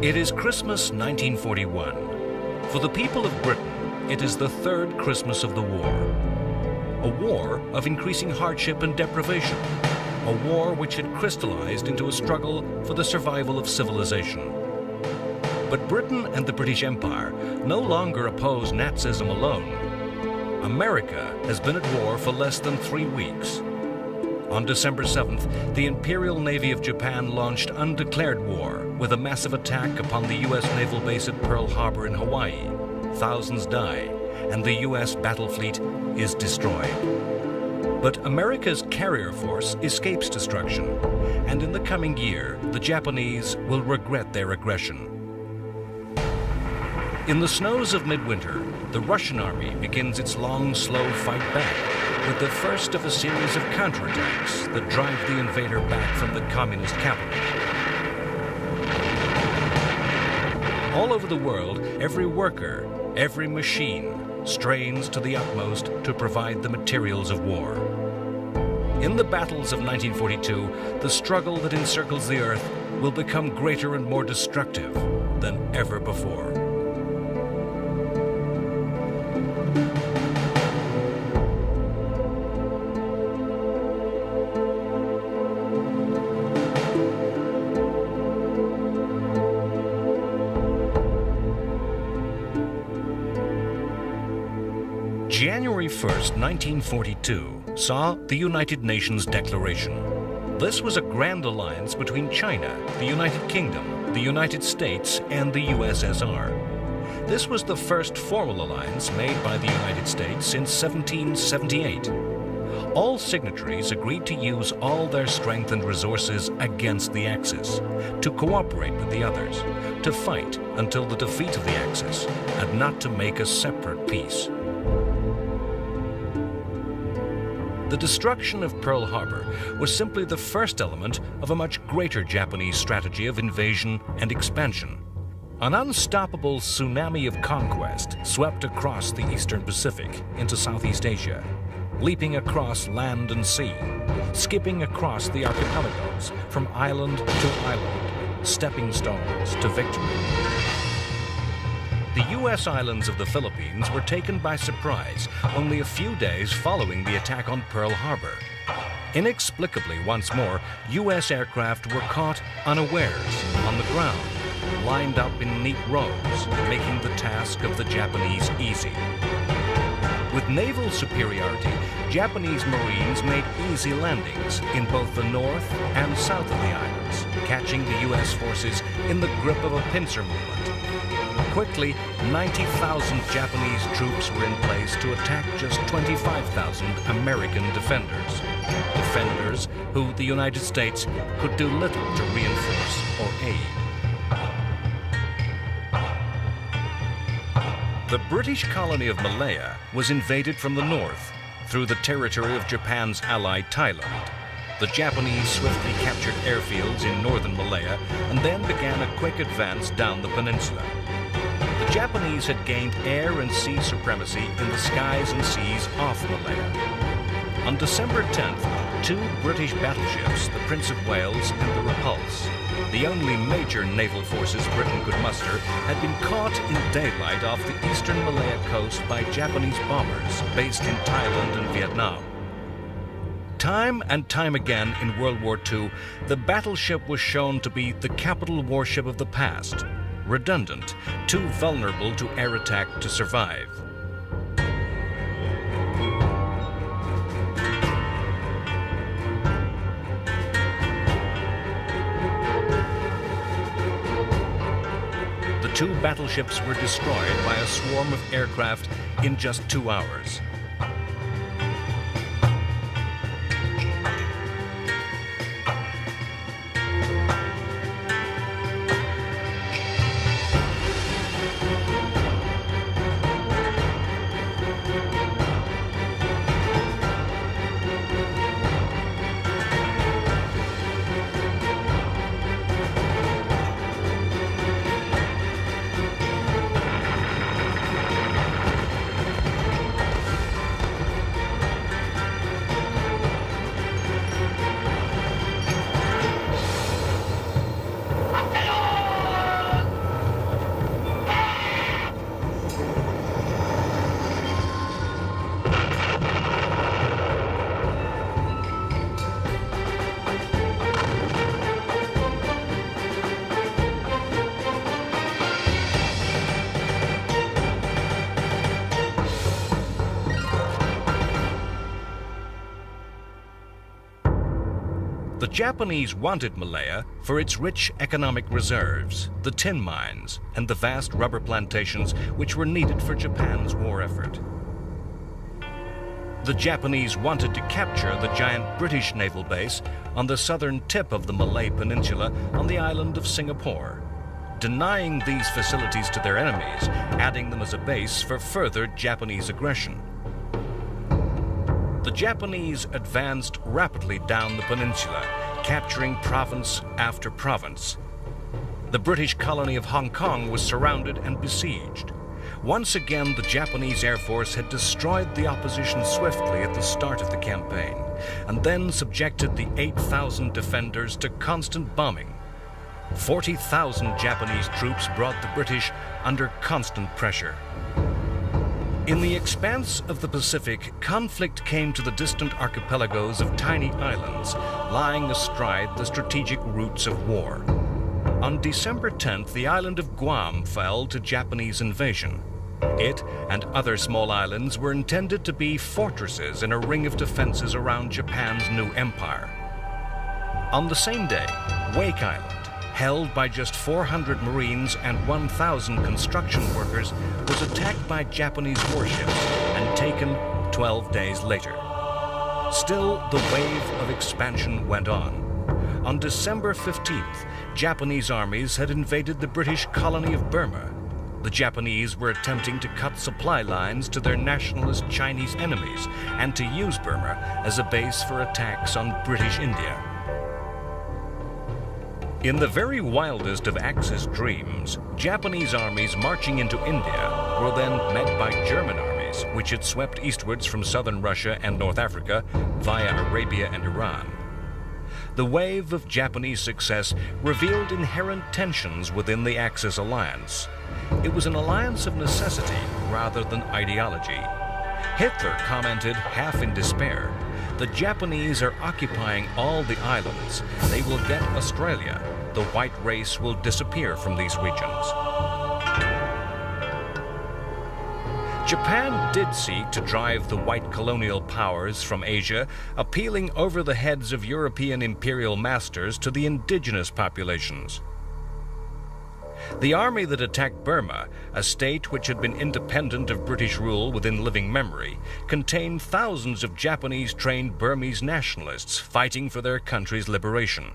It is Christmas 1941. For the people of Britain, it is the third Christmas of the war. A war of increasing hardship and deprivation. A war which had crystallized into a struggle for the survival of civilization. But Britain and the British Empire no longer oppose Nazism alone. America has been at war for less than 3 weeks. On December 7th, the Imperial Navy of Japan launched undeclared war with a massive attack upon the U.S. naval base at Pearl Harbor in Hawaii. Thousands die, and the U.S. battle fleet is destroyed. But America's carrier force escapes destruction, and in the coming year, the Japanese will regret their aggression. In the snows of midwinter, the Russian army begins its long, slow fight back, with the first of a series of counterattacks that drive the invader back from the communist capital. All over the world, every worker, every machine strains to the utmost to provide the materials of war. In the battles of 1942, the struggle that encircles the earth will become greater and more destructive than ever before. January 1st, 1942, saw the United Nations Declaration. This was a grand alliance between China, the United Kingdom, the United States, and the USSR. This was the first formal alliance made by the United States since 1778. All signatories agreed to use all their strength and resources against the Axis, to cooperate with the others, to fight until the defeat of the Axis, and not to make a separate peace. The destruction of Pearl Harbor was simply the first element of a much greater Japanese strategy of invasion and expansion. An unstoppable tsunami of conquest swept across the Eastern Pacific into Southeast Asia, leaping across land and sea, skipping across the archipelagos from island to island, stepping stones to victory. The U.S. islands of the Philippines were taken by surprise only a few days following the attack on Pearl Harbor. Inexplicably, once more, U.S. aircraft were caught unawares on the ground, lined up in neat rows, making the task of the Japanese easy. With naval superiority, Japanese Marines made easy landings in both the north and south of the islands, catching the U.S. forces in the grip of a pincer movement. Quickly, 90,000 Japanese troops were in place to attack just 25,000 American defenders. Defenders who the United States could do little to reinforce or aid. The British colony of Malaya was invaded from the north through the territory of Japan's ally Thailand. The Japanese swiftly captured airfields in northern Malaya and then began a quick advance down the peninsula. The Japanese had gained air and sea supremacy in the skies and seas off Malaya. On December 10th, 2 British battleships, the Prince of Wales and the Repulse, the only major naval forces Britain could muster, had been caught in daylight off the eastern Malaya coast by Japanese bombers based in Thailand and Vietnam. Time and time again in World War II, the battleship was shown to be the capital warship of the past, redundant, too vulnerable to air attack to survive. The 2 battleships were destroyed by a swarm of aircraft in just 2 hours. The Japanese wanted Malaya for its rich economic reserves, the tin mines, and the vast rubber plantations which were needed for Japan's war effort. The Japanese wanted to capture the giant British naval base on the southern tip of the Malay Peninsula on the island of Singapore, denying these facilities to their enemies, adding them as a base for further Japanese aggression. The Japanese advanced rapidly down the peninsula, capturing province after province. The British colony of Hong Kong was surrounded and besieged. Once again, the Japanese Air Force had destroyed the opposition swiftly at the start of the campaign, and then subjected the 8,000 defenders to constant bombing. 40,000 Japanese troops brought the British under constant pressure. In the expanse of the Pacific, conflict came to the distant archipelagos of tiny islands, lying astride the strategic routes of war. On December 10th, the island of Guam fell to Japanese invasion. It and other small islands were intended to be fortresses in a ring of defenses around Japan's new empire. On the same day, Wake Island, held by just 400 Marines and 1,000 construction workers, was attacked by Japanese warships and taken 12 days later. Still, the wave of expansion went on. On December 15th, Japanese armies had invaded the British colony of Burma. The Japanese were attempting to cut supply lines to their nationalist Chinese enemies and to use Burma as a base for attacks on British India. In the very wildest of Axis dreams, Japanese armies marching into India were then met by German armies, which had swept eastwards from southern Russia and North Africa via Arabia and Iran. The wave of Japanese success revealed inherent tensions within the Axis alliance. It was an alliance of necessity rather than ideology. Hitler commented, half in despair, "The Japanese are occupying all the islands. They will get Australia. The white race will disappear from these regions." Japan did seek to drive the white colonial powers from Asia, appealing over the heads of European imperial masters to the indigenous populations. The army that attacked Burma, a state which had been independent of British rule within living memory, contained thousands of Japanese-trained Burmese nationalists fighting for their country's liberation.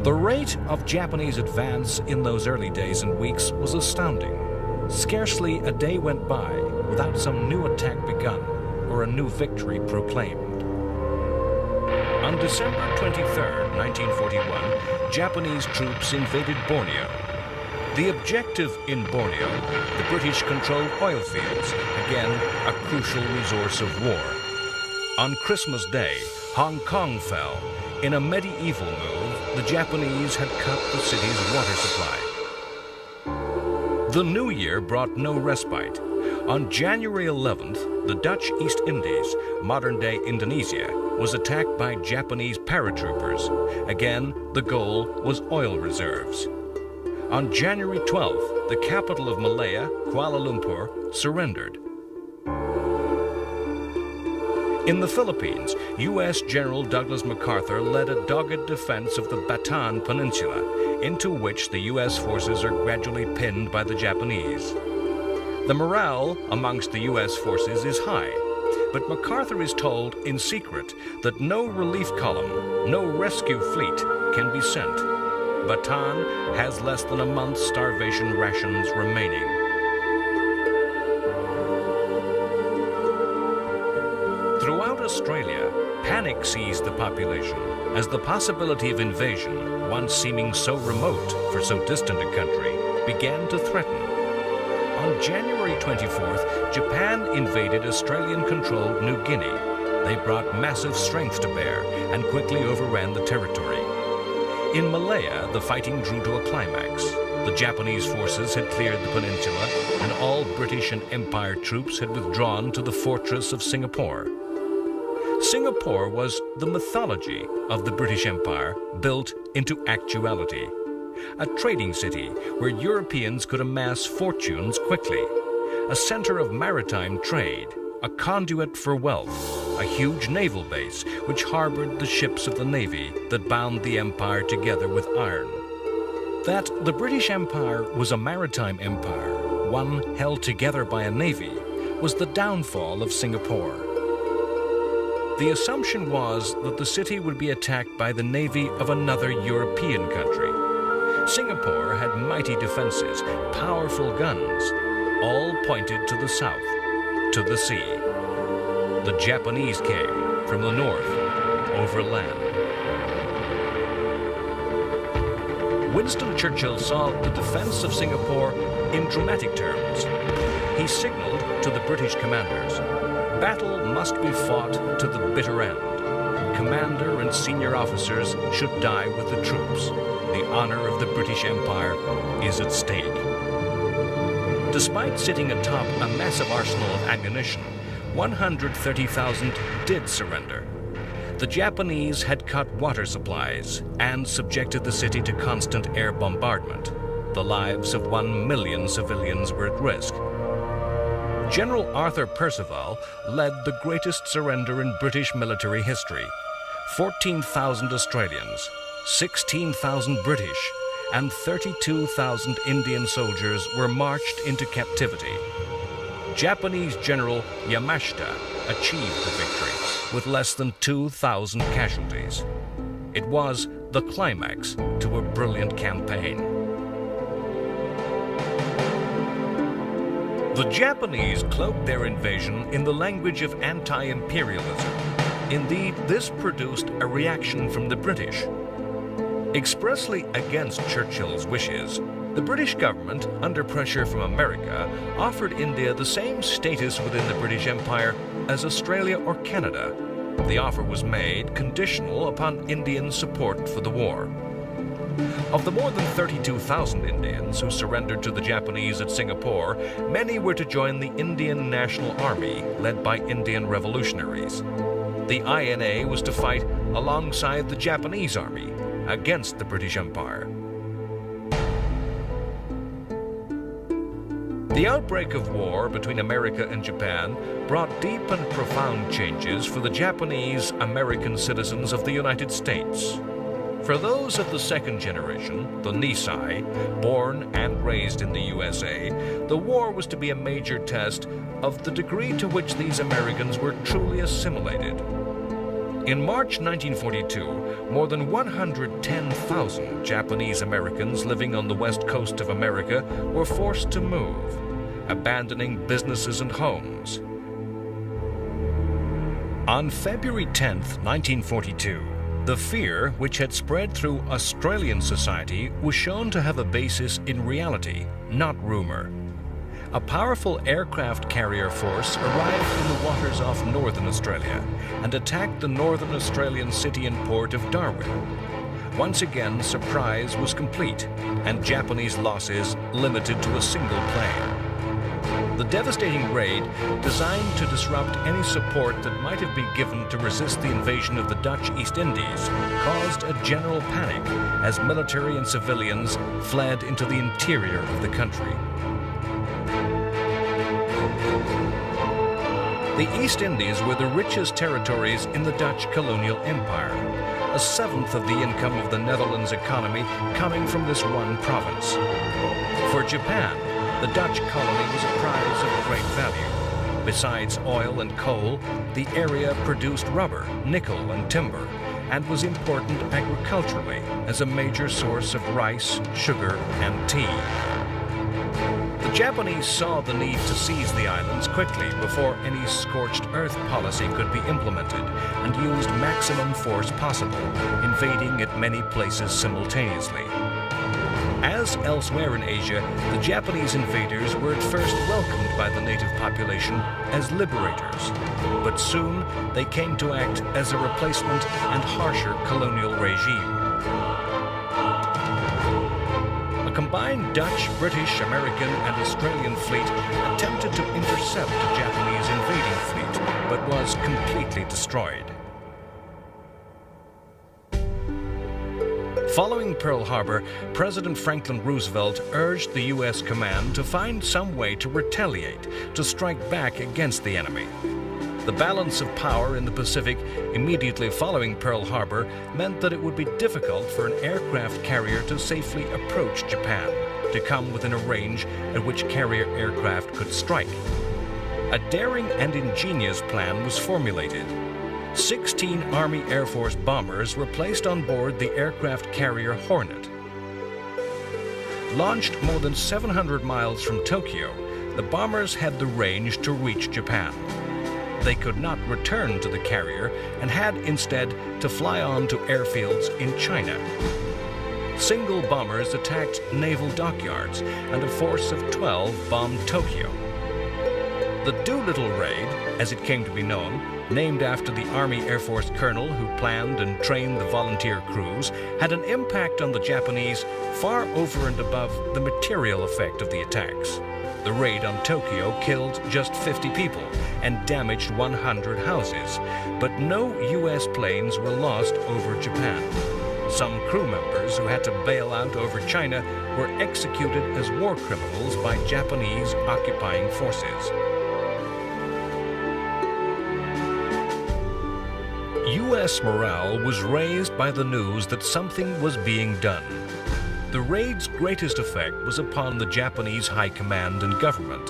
The rate of Japanese advance in those early days and weeks was astounding. Scarcely a day went by without some new attack begun or a new victory proclaimed. On December 23, 1941, Japanese troops invaded Borneo. The objective in Borneo, the British-controlled oil fields, again a crucial resource of war. On Christmas Day, Hong Kong fell. In a medieval move, the Japanese had cut the city's water supply. The new year brought no respite. On January 11th, the Dutch East Indies, modern-day Indonesia, was attacked by Japanese paratroopers. Again, the goal was oil reserves. On January 12th, the capital of Malaya, Kuala Lumpur, surrendered. In the Philippines, U.S. General Douglas MacArthur led a dogged defense of the Bataan Peninsula, into which the U.S. forces are gradually pinned by the Japanese. The morale amongst the U.S. forces is high, but MacArthur is told in secret that no relief column, no rescue fleet can be sent. Bataan has less than a month's starvation rations remaining. Throughout Australia, panic seized the population as the possibility of invasion, once seeming so remote for so distant a country, began to threaten. On January 24th, Japan invaded Australian-controlled New Guinea. They brought massive strength to bear and quickly overran the territory. In Malaya, the fighting drew to a climax. The Japanese forces had cleared the peninsula, and all British and Empire troops had withdrawn to the fortress of Singapore. Singapore was the mythology of the British Empire built into actuality. A trading city where Europeans could amass fortunes quickly. A center of maritime trade, a conduit for wealth, a huge naval base which harbored the ships of the Navy that bound the empire together with iron. That the British Empire was a maritime empire, one held together by a navy, was the downfall of Singapore. The assumption was that the city would be attacked by the navy of another European country. Singapore had mighty defenses, powerful guns, all pointed to the south, to the sea. The Japanese came from the north, over land. Winston Churchill saw the defense of Singapore in dramatic terms. He signaled to the British commanders, battle must be fought to the bitter end. Commander and senior officers should die with the troops. The honor of the British Empire is at stake. Despite sitting atop a massive arsenal of ammunition, 130,000 did surrender. The Japanese had cut water supplies and subjected the city to constant air bombardment. The lives of 1 million civilians were at risk. General Arthur Percival led the greatest surrender in British military history. 14,000 Australians, 16,000 British, and 32,000 Indian soldiers were marched into captivity. Japanese General Yamashita achieved the victory with less than 2,000 casualties. It was the climax to a brilliant campaign. The Japanese cloaked their invasion in the language of anti-imperialism. Indeed, this produced a reaction from the British. Expressly against Churchill's wishes, the British government, under pressure from America, offered India the same status within the British Empire as Australia or Canada. The offer was made conditional upon Indian support for the war. Of the more than 32,000 Indians who surrendered to the Japanese at Singapore, many were to join the Indian National Army, led by Indian revolutionaries. The INA was to fight alongside the Japanese Army against the British Empire. The outbreak of war between America and Japan brought deep and profound changes for the Japanese American citizens of the United States. For those of the second generation, the Nisei, born and raised in the USA, the war was to be a major test of the degree to which these Americans were truly assimilated. In March 1942, more than 110,000 Japanese Americans living on the west coast of America were forced to move, abandoning businesses and homes. On February 10, 1942, the fear which had spread through Australian society was shown to have a basis in reality, not rumor. A powerful aircraft carrier force arrived in the waters off northern Australia and attacked the northern Australian city and port of Darwin. Once again, surprise was complete and Japanese losses limited to a single plane. The devastating raid, designed to disrupt any support that might have been given to resist the invasion of the Dutch East Indies, caused a general panic as military and civilians fled into the interior of the country. The East Indies were the richest territories in the Dutch colonial empire, a seventh of the income of the Netherlands economy coming from this one province. For Japan, the Dutch colony was a prize of great value. Besides oil and coal, the area produced rubber, nickel, and timber, and was important agriculturally as a major source of rice, sugar, and tea. The Japanese saw the need to seize the islands quickly before any scorched earth policy could be implemented and used maximum force possible, invading at many places simultaneously. As elsewhere in Asia, the Japanese invaders were at first welcomed by the native population as liberators, but soon they came to act as a replacement and harsher colonial regime. A combined Dutch, British, American, and Australian fleet attempted to intercept a Japanese invading fleet, but was completely destroyed. Following Pearl Harbor, President Franklin Roosevelt urged the U.S. command to find some way to retaliate, to strike back against the enemy. The balance of power in the Pacific immediately following Pearl Harbor meant that it would be difficult for an aircraft carrier to safely approach Japan, to come within a range at which carrier aircraft could strike. A daring and ingenious plan was formulated. 16 Army Air Force bombers were placed on board the aircraft carrier Hornet. Launched more than 700 miles from Tokyo, the bombers had the range to reach Japan. They could not return to the carrier and had instead to fly on to airfields in China. Single bombers attacked naval dockyards, and a force of 12 bombed Tokyo. The Doolittle Raid, as it came to be known, named after the Army Air Force colonel who planned and trained the volunteer crews, had an impact on the Japanese far over and above the material effect of the attacks. The raid on Tokyo killed just 50 people and damaged 100 houses, but no U.S. planes were lost over Japan. Some crew members who had to bail out over China were executed as war criminals by Japanese occupying forces. U.S. morale was raised by the news that something was being done. The raid's greatest effect was upon the Japanese high command and government.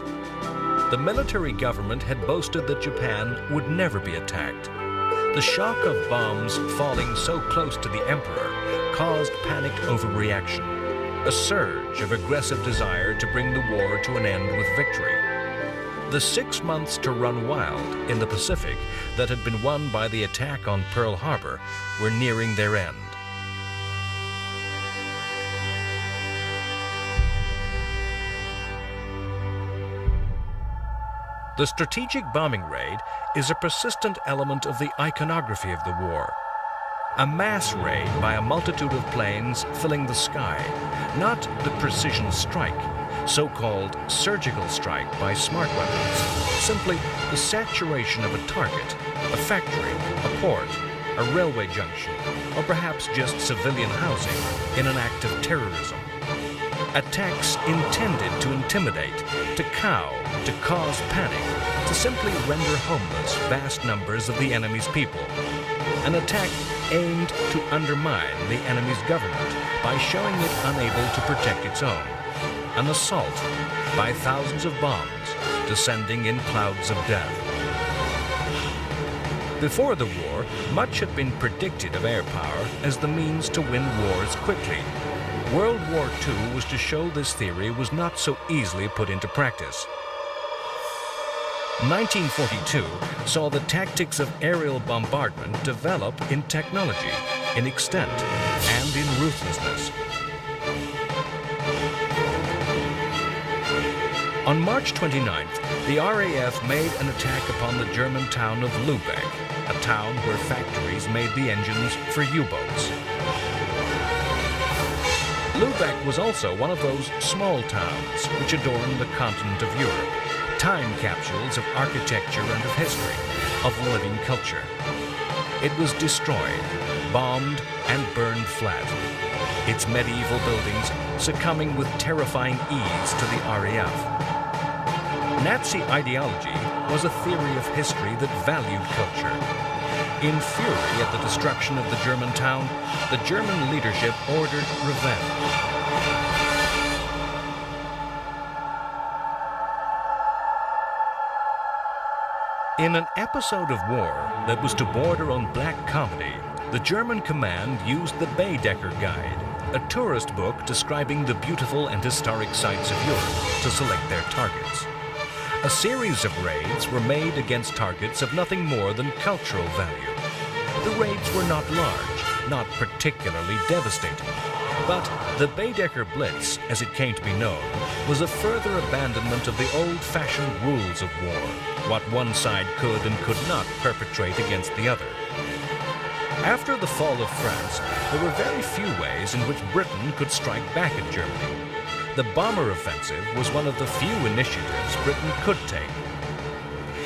The military government had boasted that Japan would never be attacked. The shock of bombs falling so close to the emperor caused panicked overreaction, a surge of aggressive desire to bring the war to an end with victory. The 6 months to run wild in the Pacific that had been won by the attack on Pearl Harbor were nearing their end. The strategic bombing raid is a persistent element of the iconography of the war. A mass raid by a multitude of planes filling the sky, not the precision strike, so-called surgical strike by smart weapons, simply the saturation of a target, a factory, a port, a railway junction, or perhaps just civilian housing in an act of terrorism. Attacks intended to intimidate, to cow, to cause panic, to simply render homeless vast numbers of the enemy's people. An attack aimed to undermine the enemy's government by showing it unable to protect its own. An assault by thousands of bombs descending in clouds of death. Before the war, much had been predicted of air power as the means to win wars quickly. World War II was to show this theory was not so easily put into practice. 1942 saw the tactics of aerial bombardment develop in technology, in extent, and in ruthlessness. On March 29th, the RAF made an attack upon the German town of Lübeck, a town where factories made the engines for U-boats. Lübeck was also one of those small towns which adorn the continent of Europe, time capsules of architecture and of history, of living culture. It was destroyed, bombed, and burned flat, its medieval buildings succumbing with terrifying ease to the RAF. Nazi ideology was a theory of history that valued culture. In fury at the destruction of the German town, the German leadership ordered revenge. In an episode of war that was to border on black comedy, the German command used the Baedeker Guide, a tourist book describing the beautiful and historic sites of Europe, to select their targets. A series of raids were made against targets of nothing more than cultural value. The raids were not large, not particularly devastating. But the Baedeker Blitz, as it came to be known, was a further abandonment of the old-fashioned rules of war, what one side could and could not perpetrate against the other. After the fall of France, there were very few ways in which Britain could strike back at Germany. The bomber offensive was one of the few initiatives Britain could take.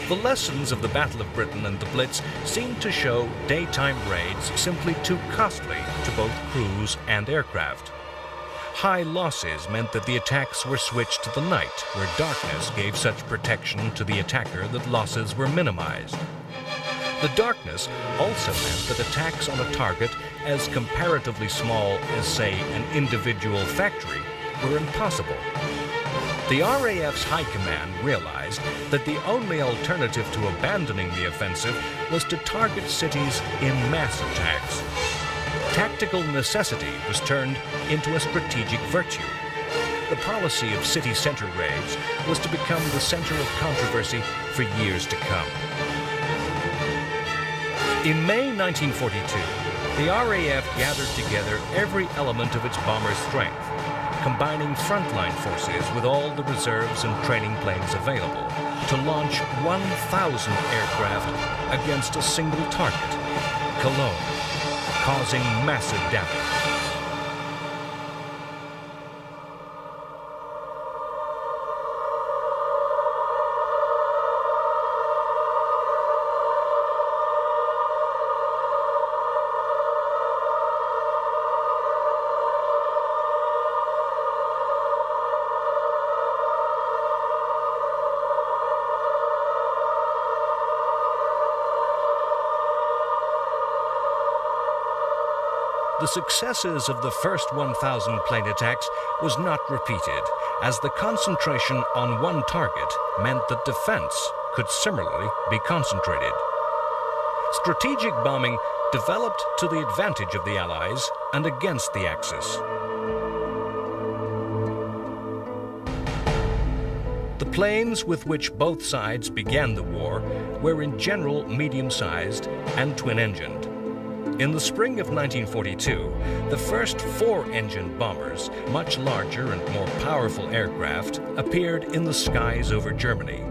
The lessons of the Battle of Britain and the Blitz seemed to show daytime raids simply too costly to both crews and aircraft. High losses meant that the attacks were switched to the night, where darkness gave such protection to the attacker that losses were minimized. The darkness also meant that attacks on a target as comparatively small as, say, an individual factory were impossible. The RAF's high command realized that the only alternative to abandoning the offensive was to target cities in mass attacks. Tactical necessity was turned into a strategic virtue. The policy of city center raids was to become the center of controversy for years to come. In May 1942, the RAF gathered together every element of its bomber strength, combining frontline forces with all the reserves and training planes available to launch 1,000 aircraft against a single target, Cologne, causing massive damage. The successes of the first 1,000 plane attacks was not repeated, as the concentration on one target meant that defense could similarly be concentrated. Strategic bombing developed to the advantage of the Allies and against the Axis. The planes with which both sides began the war were in general medium-sized and twin-engined. In the spring of 1942, the first four-engine bombers, much larger and more powerful aircraft, appeared in the skies over Germany.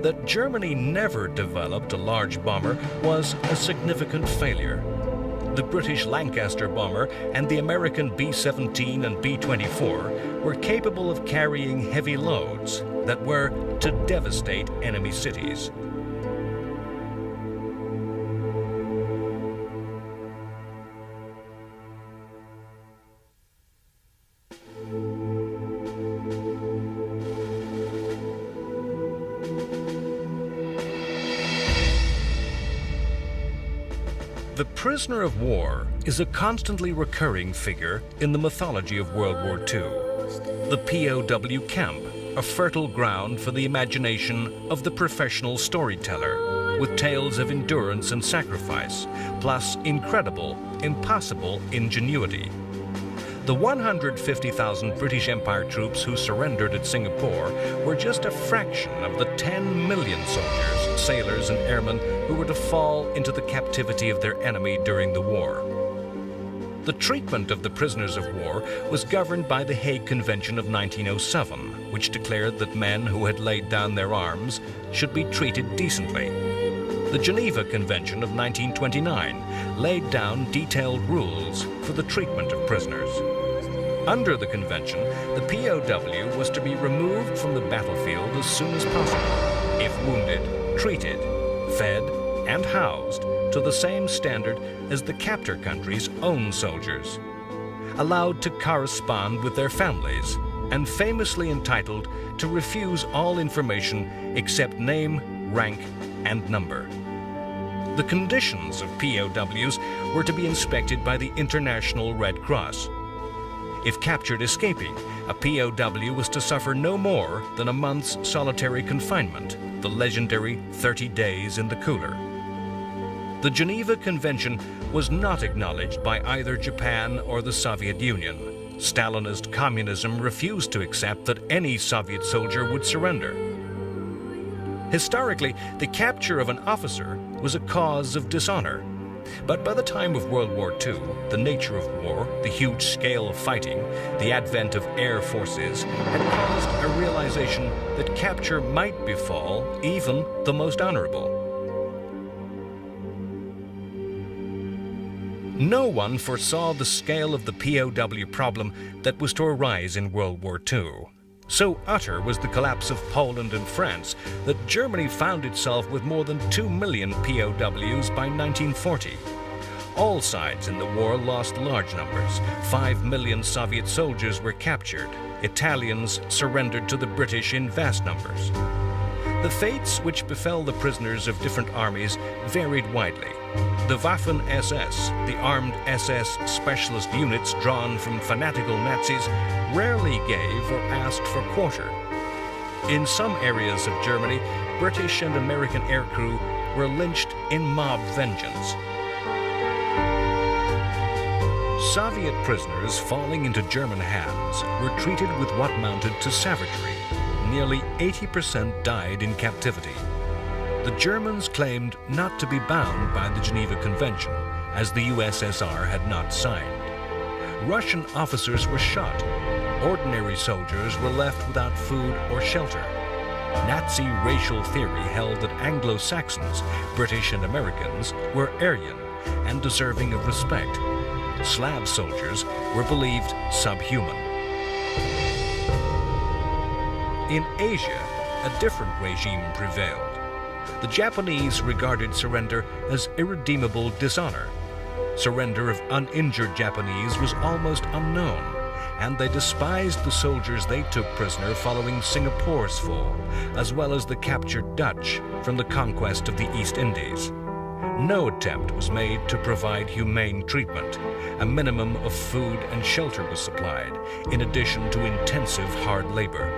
That Germany never developed a large bomber was a significant failure. The British Lancaster bomber and the American B-17 and B-24 were capable of carrying heavy loads that were to devastate enemy cities. The prisoner of war is a constantly recurring figure in the mythology of World War II. The POW camp, a fertile ground for the imagination of the professional storyteller, with tales of endurance and sacrifice, plus incredible, impossible ingenuity. The 150,000 British Empire troops who surrendered at Singapore were just a fraction of the 10 million soldiers, sailors, and airmen who were to fall into the captivity of their enemy during the war. The treatment of the prisoners of war was governed by the Hague Convention of 1907, which declared that men who had laid down their arms should be treated decently. The Geneva Convention of 1929 laid down detailed rules for the treatment of prisoners. Under the convention, the POW was to be removed from the battlefield as soon as possible, if wounded, treated, fed, and housed to the same standard as the captor country's own soldiers, allowed to correspond with their families, and famously entitled to refuse all information except name, rank, and number. The conditions of POWs were to be inspected by the International Red Cross. If captured escaping, a POW was to suffer no more than a month's solitary confinement, the legendary 30 days in the cooler. The Geneva Convention was not acknowledged by either Japan or the Soviet Union. Stalinist communism refused to accept that any Soviet soldier would surrender. Historically, the capture of an officer was a cause of dishonor. But by the time of World War II, the nature of war, the huge scale of fighting, the advent of air forces, had caused a realization that capture might befall even the most honorable. No one foresaw the scale of the POW problem that was to arise in World War II. So utter was the collapse of Poland and France that Germany found itself with more than 2 million POWs by 1940. All sides in the war lost large numbers. 5 million Soviet soldiers were captured. Italians surrendered to the British in vast numbers. The fates which befell the prisoners of different armies varied widely. The Waffen-SS, the armed SS specialist units drawn from fanatical Nazis, rarely gave or asked for quarter. In some areas of Germany, British and American aircrew were lynched in mob vengeance. Soviet prisoners falling into German hands were treated with what amounted to savagery. Nearly 80% died in captivity. The Germans claimed not to be bound by the Geneva Convention, as the USSR had not signed. Russian officers were shot. Ordinary soldiers were left without food or shelter. Nazi racial theory held that Anglo-Saxons, British and Americans, were Aryan and deserving of respect. Slav soldiers were believed subhuman. In Asia, a different regime prevailed. The Japanese regarded surrender as irredeemable dishonor. Surrender of uninjured Japanese was almost unknown, and they despised the soldiers they took prisoner following Singapore's fall, as well as the captured Dutch from the conquest of the East Indies. No attempt was made to provide humane treatment. A minimum of food and shelter was supplied, in addition to intensive hard labor.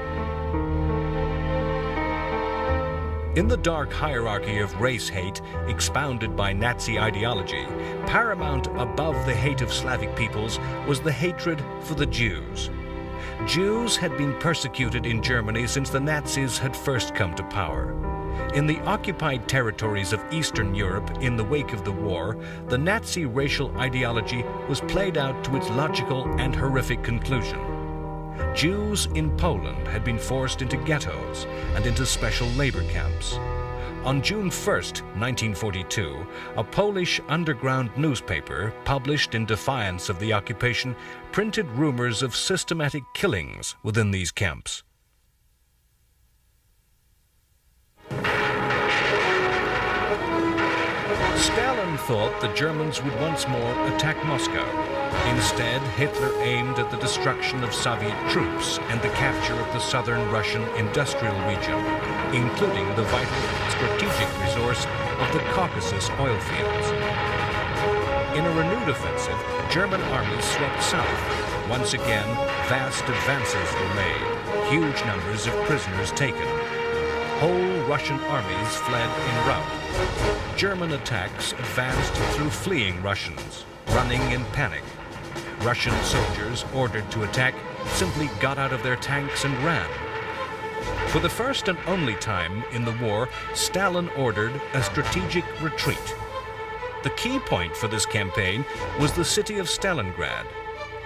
In the dark hierarchy of race hate expounded by Nazi ideology, paramount above the hate of Slavic peoples was the hatred for the Jews. Jews had been persecuted in Germany since the Nazis had first come to power. In the occupied territories of Eastern Europe in the wake of the war, the Nazi racial ideology was played out to its logical and horrific conclusion. Jews in Poland had been forced into ghettos and into special labor camps. On June 1st, 1942, a Polish underground newspaper, published in defiance of the occupation, printed rumors of systematic killings within these camps. Stalin thought the Germans would once more attack Moscow. Instead, Hitler aimed at the destruction of Soviet troops and the capture of the southern Russian industrial region, including the vital strategic resource of the Caucasus oil fields. In a renewed offensive, German armies swept south. Once again, vast advances were made, huge numbers of prisoners taken. Whole Russian armies fled en route. German attacks advanced through fleeing Russians, running in panic. Russian soldiers ordered to attack simply got out of their tanks and ran. For the first and only time in the war, Stalin ordered a strategic retreat. The key point for this campaign was the city of Stalingrad.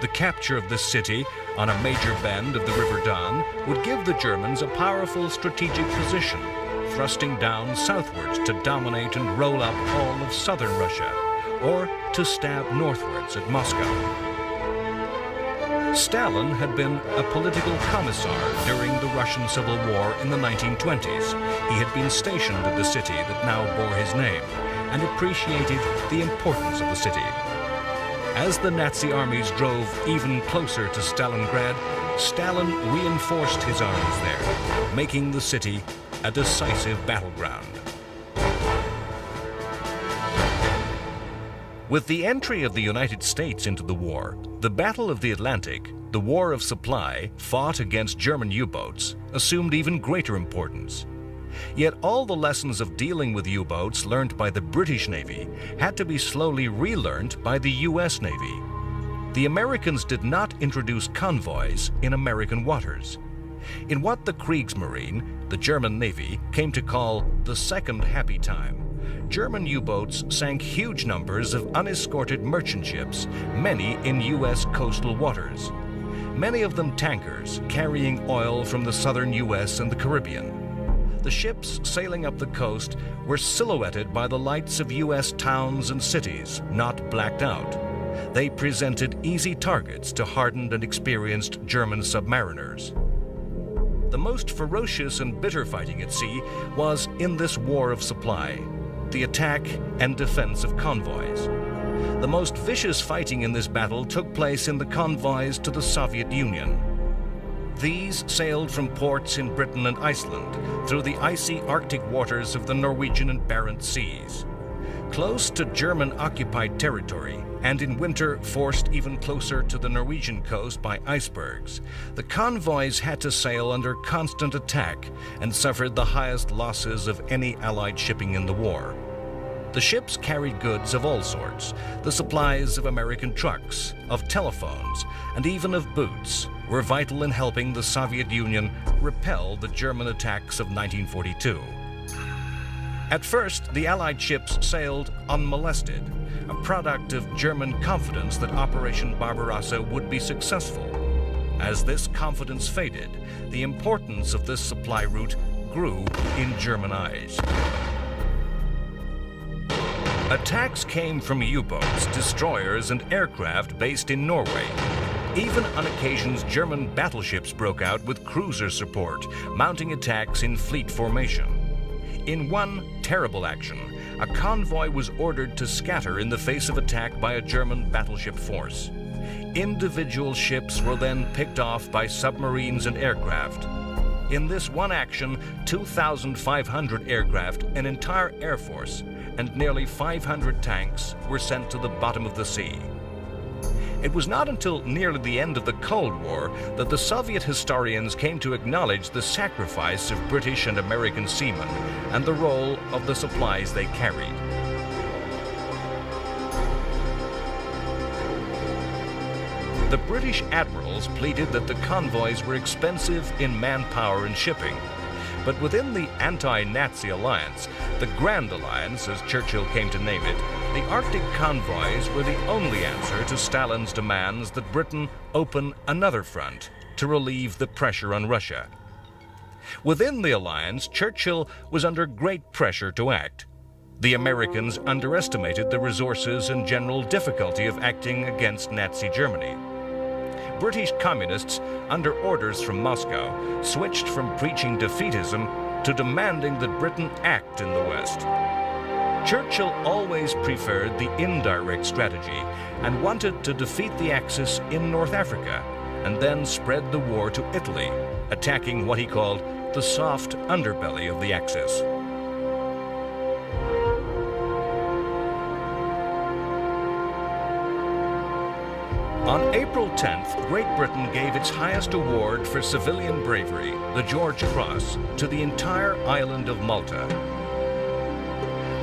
The capture of this city on a major bend of the River Don would give the Germans a powerful strategic position, thrusting down southwards to dominate and roll up all of southern Russia, or to stab northwards at Moscow. Stalin had been a political commissar during the Russian Civil War in the 1920s. He had been stationed at the city that now bore his name and appreciated the importance of the city. As the Nazi armies drove even closer to Stalingrad, Stalin reinforced his armies there, making the city a decisive battleground. With the entry of the United States into the war, the Battle of the Atlantic, the war of supply fought against German U-boats, assumed even greater importance. Yet all the lessons of dealing with U-boats learned by the British Navy had to be slowly relearned by the U.S. Navy. The Americans did not introduce convoys in American waters. In what the Kriegsmarine, the German Navy, came to call the Second Happy Time, German U-boats sank huge numbers of unescorted merchant ships, many in U.S. coastal waters. Many of them tankers carrying oil from the southern U.S. and the Caribbean. The ships sailing up the coast were silhouetted by the lights of U.S. towns and cities, not blacked out. They presented easy targets to hardened and experienced German submariners. The most ferocious and bitter fighting at sea was in this war of supply, the attack and defense of convoys. The most vicious fighting in this battle took place in the convoys to the Soviet Union. These sailed from ports in Britain and Iceland through the icy Arctic waters of the Norwegian and Barents Seas. Close to German-occupied territory, and in winter forced even closer to the Norwegian coast by icebergs, the convoys had to sail under constant attack and suffered the highest losses of any Allied shipping in the war. The ships carried goods of all sorts, the supplies of American trucks, of telephones, and even of boots were vital in helping the Soviet Union repel the German attacks of 1942. At first, the Allied ships sailed unmolested, a product of German confidence that Operation Barbarossa would be successful. As this confidence faded, the importance of this supply route grew in German eyes. Attacks came from U-boats, destroyers, and aircraft based in Norway. Even on occasions, German battleships broke out with cruiser support, mounting attacks in fleet formation. In one terrible action, a convoy was ordered to scatter in the face of attack by a German battleship force. Individual ships were then picked off by submarines and aircraft. In this one action, 2,500 aircraft, an entire air force, and nearly 500 tanks were sent to the bottom of the sea. It was not until nearly the end of the Cold War that the Soviet historians came to acknowledge the sacrifice of British and American seamen and the role of the supplies they carried. The British admirals pleaded that the convoys were expensive in manpower and shipping. But within the anti-Nazi alliance, the Grand Alliance, as Churchill came to name it, the Arctic convoys were the only answer to Stalin's demands that Britain open another front to relieve the pressure on Russia. Within the alliance, Churchill was under great pressure to act. The Americans underestimated the resources and general difficulty of acting against Nazi Germany. British communists, under orders from Moscow, switched from preaching defeatism to demanding that Britain act in the West. Churchill always preferred the indirect strategy and wanted to defeat the Axis in North Africa and then spread the war to Italy, attacking what he called the soft underbelly of the Axis. On April 10th, Great Britain gave its highest award for civilian bravery, the George Cross, to the entire island of Malta.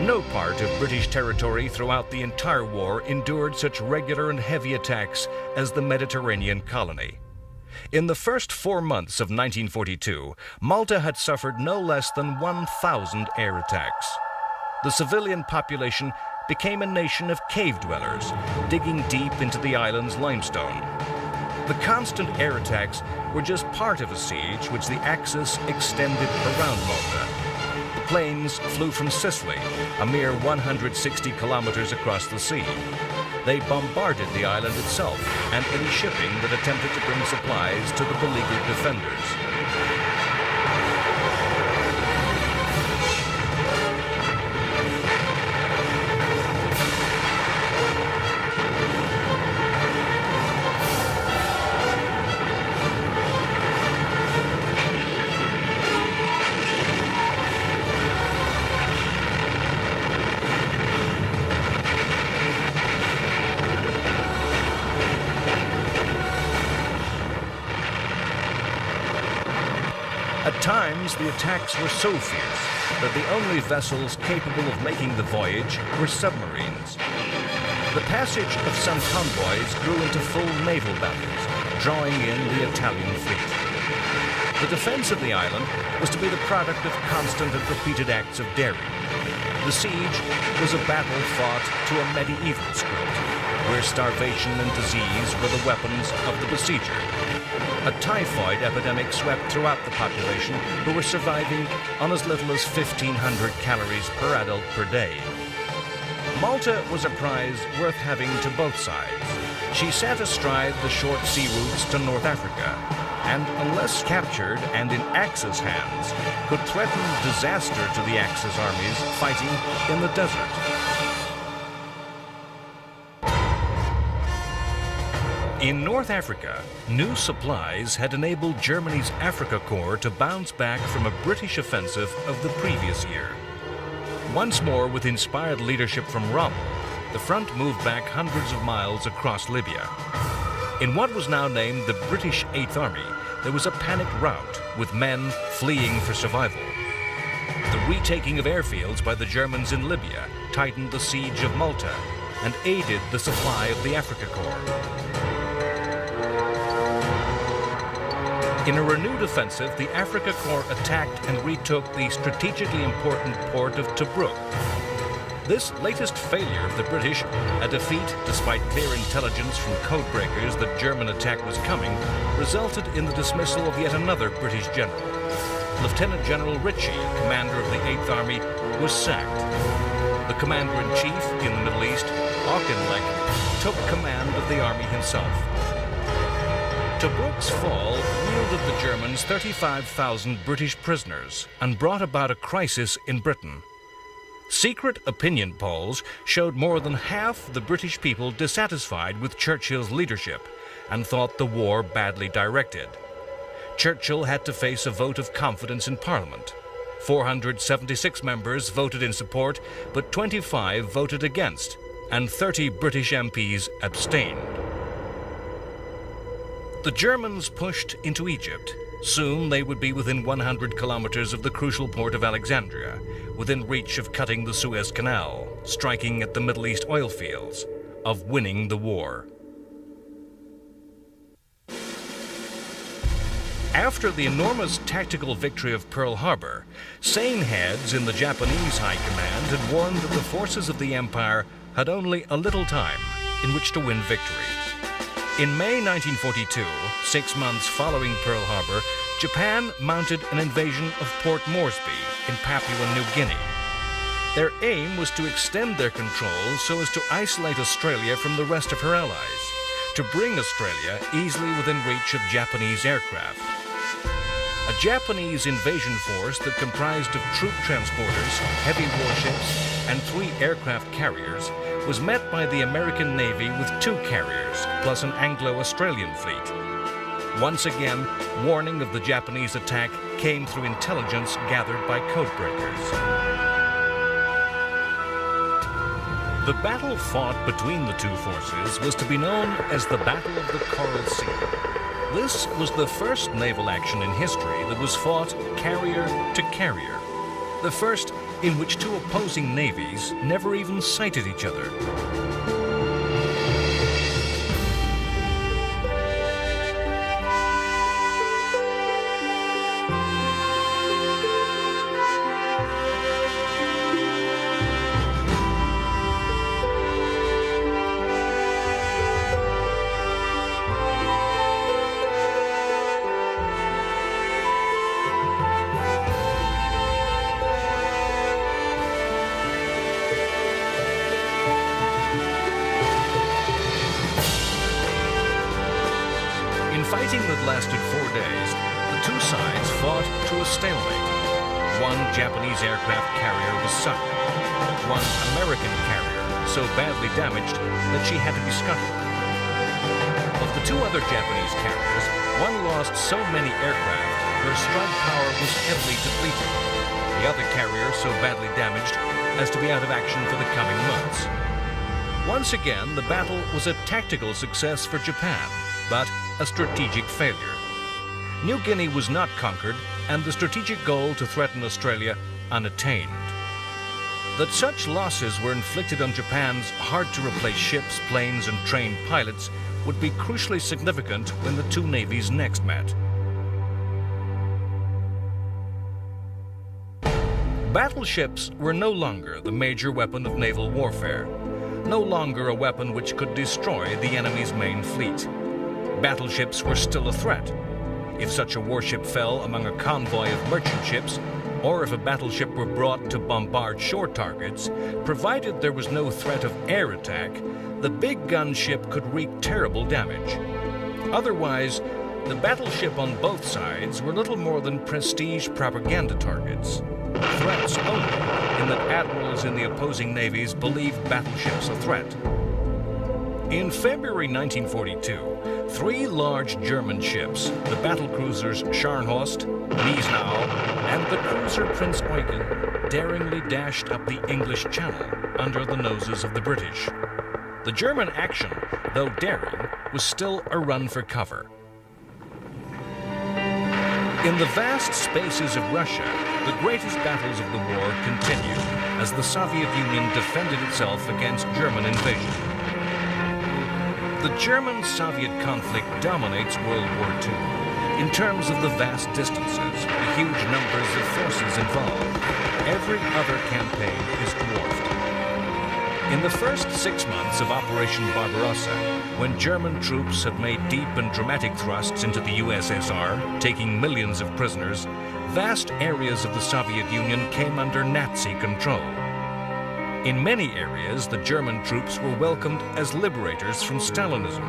No part of British territory throughout the entire war endured such regular and heavy attacks as the Mediterranean colony. In the first 4 months of 1942, Malta had suffered no less than 1,000 air attacks. The civilian population became a nation of cave dwellers, digging deep into the island's limestone. The constant air attacks were just part of a siege which the Axis extended around Malta. The planes flew from Sicily, a mere 160 kilometers across the sea. They bombarded the island itself and any shipping that attempted to bring supplies to the beleaguered defenders. At times, the attacks were so fierce that the only vessels capable of making the voyage were submarines. The passage of some convoys grew into full naval battles, drawing in the Italian fleet. The defense of the island was to be the product of constant and repeated acts of daring. The siege was a battle fought to a medieval script, where starvation and disease were the weapons of the besieger. A typhoid epidemic swept throughout the population, who were surviving on as little as 1,500 calories per adult per day. Malta was a prize worth having to both sides. She sat astride the short sea routes to North Africa, and unless captured and in Axis hands, could threaten disaster to the Axis armies fighting in the desert. In North Africa, new supplies had enabled Germany's Africa Corps to bounce back from a British offensive of the previous year. Once more, with inspired leadership from Rommel, the front moved back hundreds of miles across Libya. In what was now named the British Eighth Army, there was a panicked rout, with men fleeing for survival. The retaking of airfields by the Germans in Libya tightened the siege of Malta and aided the supply of the Africa Corps. In a renewed offensive, the Africa Corps attacked and retook the strategically important port of Tobruk. This latest failure of the British, a defeat despite clear intelligence from codebreakers that German attack was coming, resulted in the dismissal of yet another British general. Lieutenant General Ritchie, commander of the 8th Army, was sacked. The commander-in-chief in the Middle East, Auchinleck, took command of the army himself. Tobruk's fall yielded the Germans 35,000 British prisoners and brought about a crisis in Britain. Secret opinion polls showed more than half the British people dissatisfied with Churchill's leadership and thought the war badly directed. Churchill had to face a vote of confidence in Parliament. 476 members voted in support, but 25 voted against, and 30 British MPs abstained. The Germans pushed into Egypt. Soon they would be within 100 kilometers of the crucial port of Alexandria, within reach of cutting the Suez Canal, striking at the Middle East oil fields, of winning the war. After the enormous tactical victory of Pearl Harbor, sane heads in the Japanese High Command had warned that the forces of the Empire had only a little time in which to win victory. In May 1942, 6 months following Pearl Harbor, Japan mounted an invasion of Port Moresby in Papua New Guinea. Their aim was to extend their control so as to isolate Australia from the rest of her allies, to bring Australia easily within reach of Japanese aircraft. A Japanese invasion force that comprised of troop transporters, heavy warships, and 3 aircraft carriers was met by the American Navy with 2 carriers, plus an Anglo-Australian fleet. Once again, warning of the Japanese attack came through intelligence gathered by codebreakers. The battle fought between the two forces was to be known as the Battle of the Coral Sea. This was the first naval action in history that was fought carrier to carrier. The first in which 2 opposing navies never even sighted each other. Fighting that lasted 4 days, the 2 sides fought to a stalemate. 1 Japanese aircraft carrier was sunk. 1 American carrier so badly damaged that she had to be scuttled. Of the 2 other Japanese carriers, 1 lost so many aircraft her strike power was heavily depleted. The other carrier so badly damaged as to be out of action for the coming months. Once again, the battle was a tactical success for Japan, but a strategic failure. New Guinea was not conquered, and the strategic goal to threaten Australia unattained. That such losses were inflicted on Japan's hard-to-replace ships, planes, and trained pilots would be crucially significant when the 2 navies next met. Battleships were no longer the major weapon of naval warfare, no longer a weapon which could destroy the enemy's main fleet. Battleships were still a threat. If such a warship fell among a convoy of merchant ships, or if a battleship were brought to bombard shore targets, provided there was no threat of air attack, the big gunship could wreak terrible damage. Otherwise, the battleship on both sides were little more than prestige propaganda targets. Threats only, in that admirals in the opposing navies believed battleships a threat. In February 1942, three large German ships, the battlecruisers Scharnhorst, Gneisenau, and the cruiser Prince Eugen, daringly dashed up the English Channel under the noses of the British. The German action, though daring, was still a run for cover. In the vast spaces of Russia, the greatest battles of the war continued as the Soviet Union defended itself against German invasion. The German-Soviet conflict dominates World War II. In terms of the vast distances, the huge numbers of forces involved, every other campaign is dwarfed. In the first 6 months of Operation Barbarossa, when German troops had made deep and dramatic thrusts into the USSR, taking millions of prisoners, vast areas of the Soviet Union came under Nazi control. In many areas, the German troops were welcomed as liberators from Stalinism.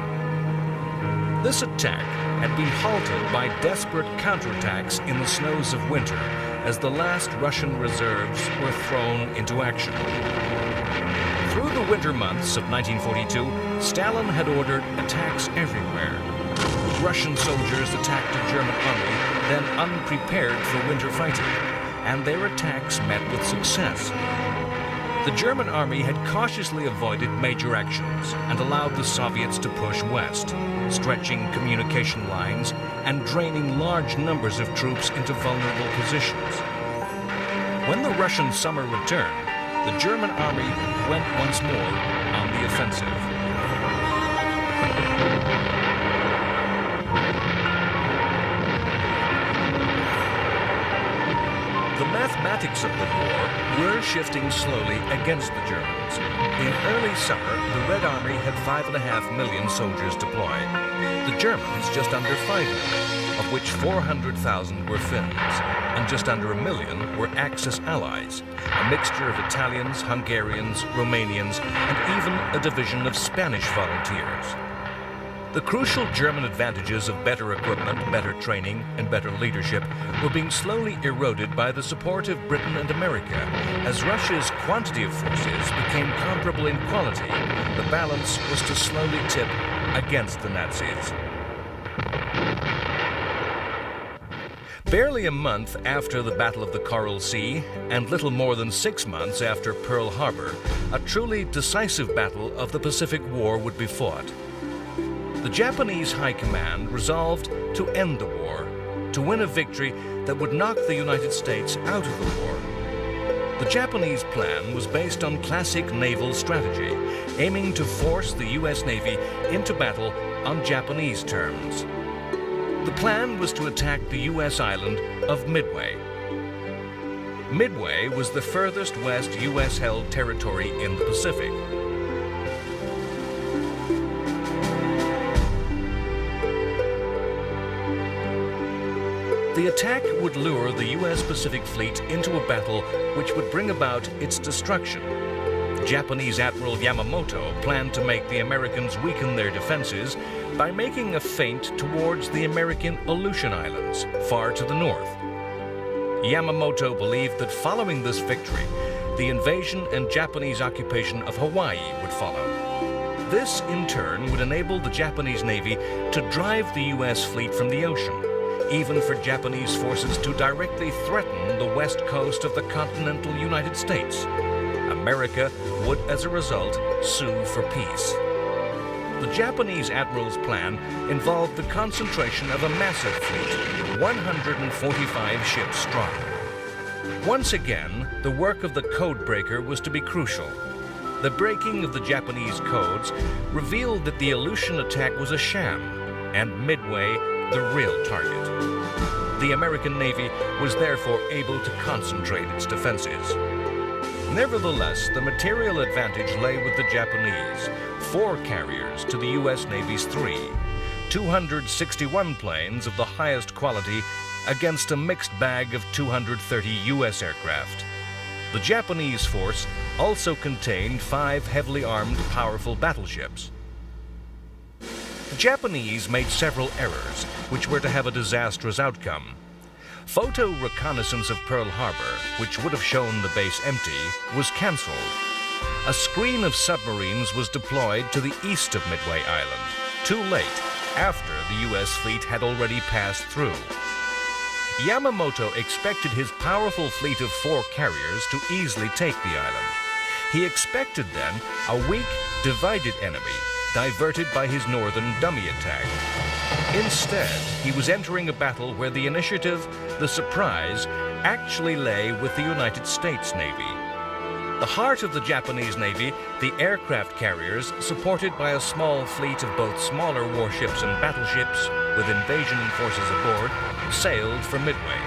This attack had been halted by desperate counterattacks in the snows of winter as the last Russian reserves were thrown into action. Through the winter months of 1942, Stalin had ordered attacks everywhere. Russian soldiers attacked a German army then unprepared for winter fighting, and their attacks met with success. The German army had cautiously avoided major actions and allowed the Soviets to push west, stretching communication lines and draining large numbers of troops into vulnerable positions. When the Russian summer returned, the German army went once more on the offensive. The mathematics of the war were shifting slowly against the Germans. In early summer, the Red Army had 5.5 million soldiers deployed. The Germans just under 5 million, of which 400,000 were Finns, and just under 1 million were Axis allies, a mixture of Italians, Hungarians, Romanians, and even a division of Spanish volunteers. The crucial German advantages of better equipment, better training, and better leadership were being slowly eroded by the support of Britain and America. As Russia's quantity of forces became comparable in quality, the balance was to slowly tip against the Nazis. Barely a month after the Battle of the Coral Sea, and little more than 6 months after Pearl Harbor, a truly decisive battle of the Pacific War would be fought. The Japanese High Command resolved to end the war, to win a victory that would knock the United States out of the war. The Japanese plan was based on classic naval strategy, aiming to force the U.S. Navy into battle on Japanese terms. The plan was to attack the U.S. island of Midway. Midway was the furthest west U.S.-held territory in the Pacific. The attack would lure the U.S. Pacific Fleet into a battle which would bring about its destruction. Japanese Admiral Yamamoto planned to make the Americans weaken their defenses by making a feint towards the American Aleutian Islands, far to the north. Yamamoto believed that following this victory, the invasion and Japanese occupation of Hawaii would follow. This, in turn, would enable the Japanese Navy to drive the U.S. fleet from the ocean, even for Japanese forces to directly threaten the west coast of the continental United States. America would, as a result, sue for peace. The Japanese admiral's plan involved the concentration of a massive fleet, 145 ships strong. Once again, the work of the codebreaker was to be crucial. The breaking of the Japanese codes revealed that the Aleutian attack was a sham, and Midway the real target. The American Navy was therefore able to concentrate its defenses. Nevertheless, the material advantage lay with the Japanese, 4 carriers to the U.S. Navy's 3, 261 planes of the highest quality against a mixed bag of 230 U.S. aircraft. The Japanese force also contained 5 heavily armed, powerful battleships. The Japanese made several errors, which were to have a disastrous outcome. Photo reconnaissance of Pearl Harbor, which would have shown the base empty, was cancelled. A screen of submarines was deployed to the east of Midway Island, too late, after the U.S. fleet had already passed through. Yamamoto expected his powerful fleet of 4 carriers to easily take the island. He expected then a weak, divided enemy, diverted by his northern dummy attack. Instead, he was entering a battle where the initiative, the surprise, actually lay with the United States Navy. The heart of the Japanese Navy, the aircraft carriers, supported by a small fleet of both smaller warships and battleships with invasion forces aboard, sailed for Midway.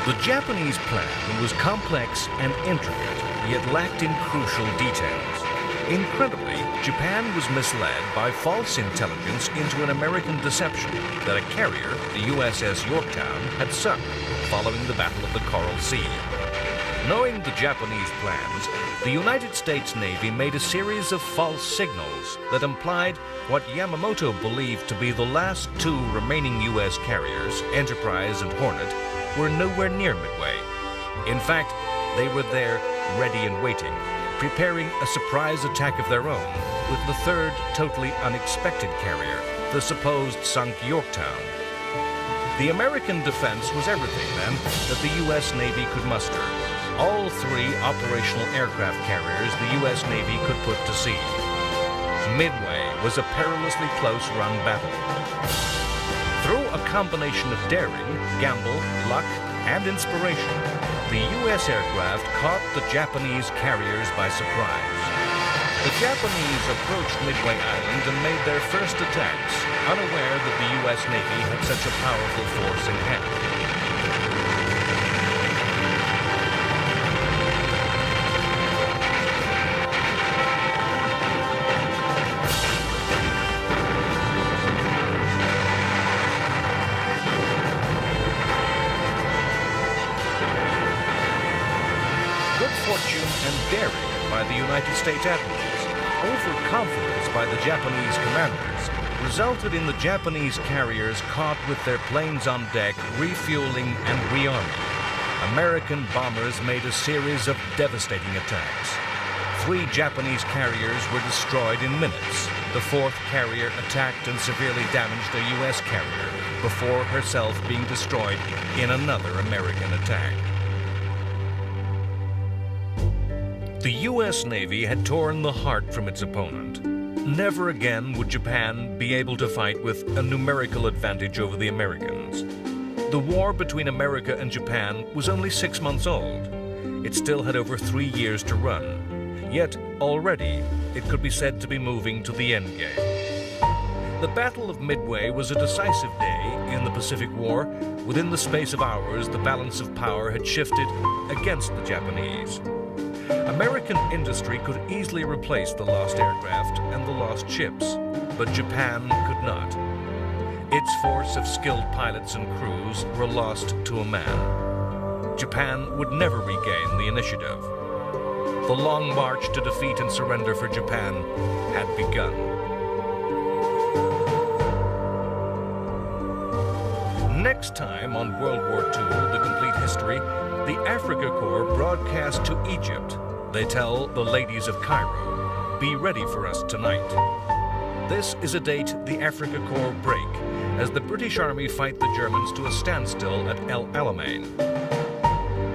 The Japanese plan was complex and intricate, yet lacked in crucial details. Incredibly, Japan was misled by false intelligence into an American deception that a carrier, the USS Yorktown, had sunk following the Battle of the Coral Sea. Knowing the Japanese plans, the United States Navy made a series of false signals that implied what Yamamoto believed to be the last 2 remaining U.S. carriers, Enterprise and Hornet, were nowhere near Midway. In fact, they were there, ready and waiting, preparing a surprise attack of their own with the 3rd totally unexpected carrier, the supposed sunk Yorktown. The American defense was everything, then, that the U.S. Navy could muster. All 3 operational aircraft carriers the U.S. Navy could put to sea. Midway was a perilously close-run battle. Through a combination of daring, gamble, luck, and inspiration, the U.S. aircraft caught the Japanese carriers by surprise. The Japanese approached Midway Island and made their first attacks, unaware that the U.S. Navy had such a powerful force in hand. And daring by the United States admirals, overconfidence by the Japanese commanders, resulted in the Japanese carriers caught with their planes on deck, refueling and rearming. American bombers made a series of devastating attacks. 3 Japanese carriers were destroyed in minutes. The 4th carrier attacked and severely damaged a U.S. carrier before herself being destroyed in another American attack. The U.S. Navy had torn the heart from its opponent. Never again would Japan be able to fight with a numerical advantage over the Americans. The war between America and Japan was only 6 months old. It still had over 3 years to run. Yet, already, it could be said to be moving to the endgame. The Battle of Midway was a decisive day in the Pacific War. Within the space of hours, the balance of power had shifted against the Japanese. American industry could easily replace the lost aircraft and the lost ships, but Japan could not. Its force of skilled pilots and crews were lost to a man. Japan would never regain the initiative. The long march to defeat and surrender for Japan had begun. Next time on World War II, The Complete History, the Africa Corps broadcast to Egypt. They tell the ladies of Cairo, be ready for us tonight. This is a date the Africa Corps break, as the British Army fight the Germans to a standstill at El Alamein.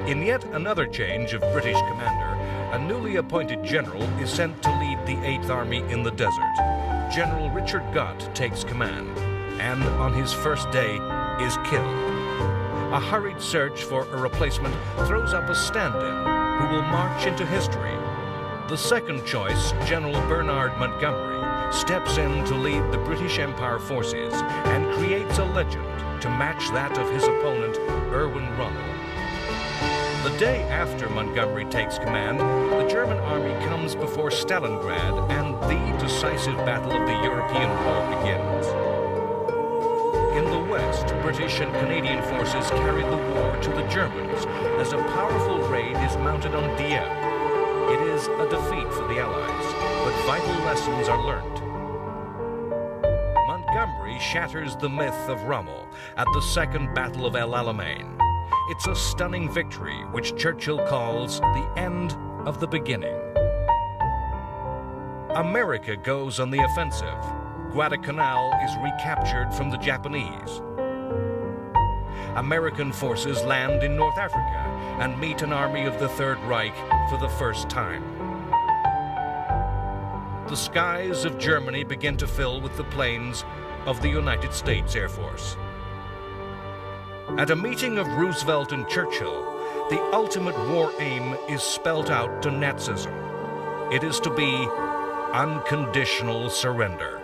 In yet another change of British commander, a newly appointed general is sent to lead the 8th Army in the desert. General Richard Gott takes command, and on his first day is killed. A hurried search for a replacement throws up a stand-in who will march into history. The second choice, General Bernard Montgomery, steps in to lead the British Empire forces and creates a legend to match that of his opponent, Erwin Rommel. The day after Montgomery takes command, the German army comes before Stalingrad and the decisive battle of the European War begins. In the West, British and Canadian forces carried the war to the Germans as a powerful raid is mounted on Dieppe. It is a defeat for the Allies, but vital lessons are learnt. Montgomery shatters the myth of Rommel at the Second Battle of El Alamein. It's a stunning victory, which Churchill calls the end of the beginning. America goes on the offensive. Guadalcanal is recaptured from the Japanese. American forces land in North Africa and meet an army of the Third Reich for the first time. The skies of Germany begin to fill with the planes of the United States Air Force. At a meeting of Roosevelt and Churchill, the ultimate war aim is spelt out to Nazism. It is to be unconditional surrender.